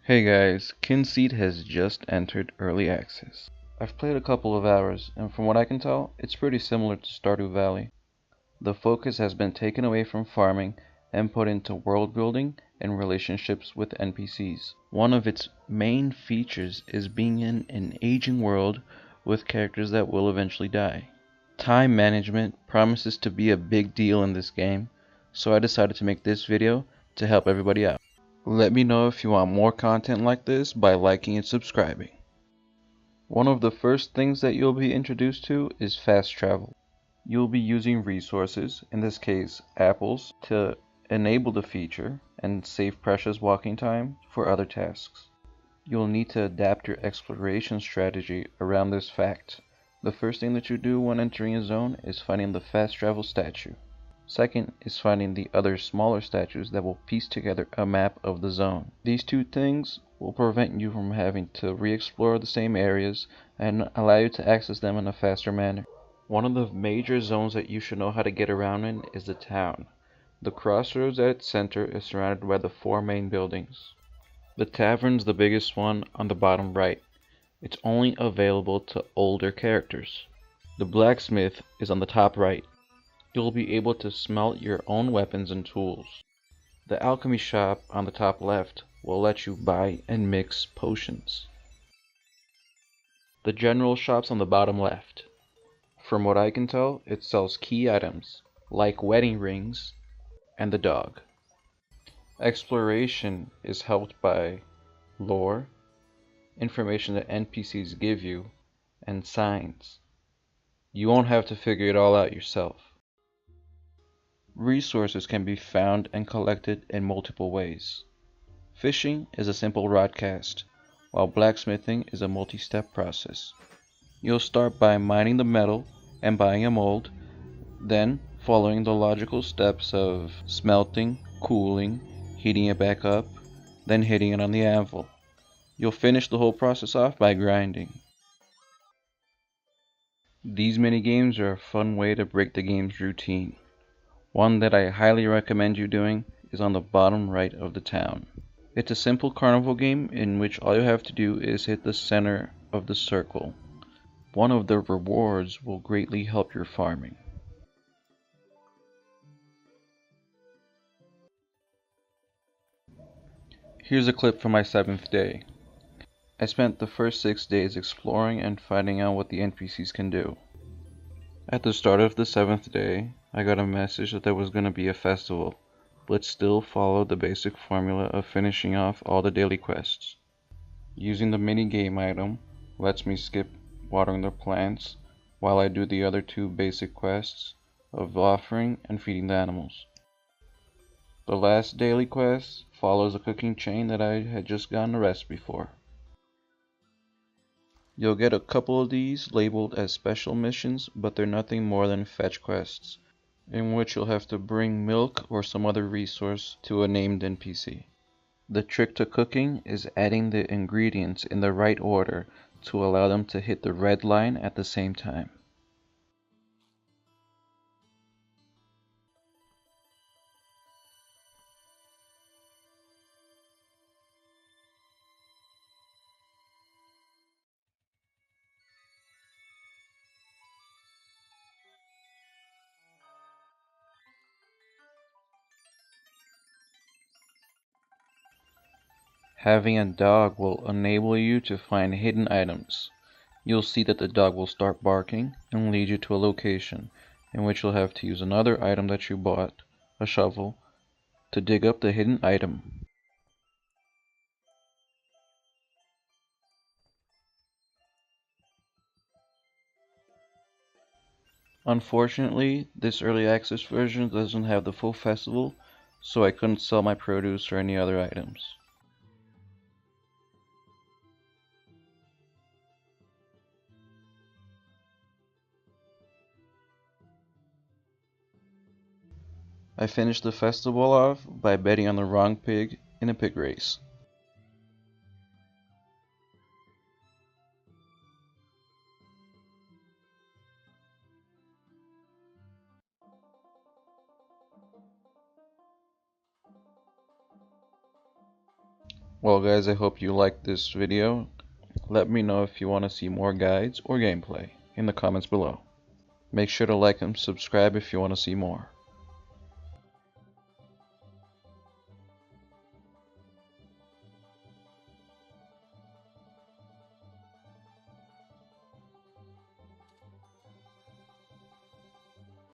Hey guys, Kynseed has just entered early access. I've played a couple of hours, and from what I can tell, it's pretty similar to Stardew Valley. The focus has been taken away from farming and put into world building and relationships with NPCs. One of its main features is being in an aging world with characters that will eventually die. Time management promises to be a big deal in this game, so I decided to make this video to help everybody out. Let me know if you want more content like this by liking and subscribing. One of the first things that you'll be introduced to is fast travel. You'll be using resources, in this case apples, to enable the feature and save precious walking time for other tasks. You'll need to adapt your exploration strategy around this fact. The first thing that you do when entering a zone is finding the fast travel statue. Second is finding the other smaller statues that will piece together a map of the zone. These two things will prevent you from having to re-explore the same areas and allow you to access them in a faster manner. One of the major zones that you should know how to get around in is the town. The crossroads at its center is surrounded by the four main buildings. The tavern's the biggest one on the bottom right. It's only available to older characters. The blacksmith is on the top right. You'll be able to smelt your own weapons and tools. The alchemy shop on the top left will let you buy and mix potions. The general shop's on the bottom left. From what I can tell, it sells key items, like wedding rings and the dog. Exploration is helped by lore, information that NPCs give you, and signs. You won't have to figure it all out yourself. Resources can be found and collected in multiple ways. Fishing is a simple rod cast, while blacksmithing is a multi-step process. You'll start by mining the metal and buying a mold, then following the logical steps of smelting, cooling, heating it back up, then hitting it on the anvil. You'll finish the whole process off by grinding. These minigames are a fun way to break the game's routine. One that I highly recommend you doing is on the bottom right of the town. It's a simple carnival game in which all you have to do is hit the center of the circle. One of the rewards will greatly help your farming. Here's a clip from my 7th day. I spent the first 6 days exploring and finding out what the NPCs can do. At the start of the 7th day, I got a message that there was going to be a festival, but still followed the basic formula of finishing off all the daily quests. Using the minigame item lets me skip watering the plants while I do the other two basic quests of offering and feeding the animals. The last daily quest follows a cooking chain that I had just gotten a recipe for. You'll get a couple of these labeled as special missions, but they're nothing more than fetch quests, in which you'll have to bring milk or some other resource to a named NPC. The trick to cooking is adding the ingredients in the right order to allow them to hit the red line at the same time. Having a dog will enable you to find hidden items. You'll see that the dog will start barking and lead you to a location in which you'll have to use another item that you bought, a shovel, to dig up the hidden item. Unfortunately, this early access version doesn't have the full festival, so I couldn't sell my produce or any other items. I finished the festival off by betting on the wrong pig in a pig race. Well guys, I hope you liked this video. Let me know if you want to see more guides or gameplay in the comments below. Make sure to like and subscribe if you want to see more.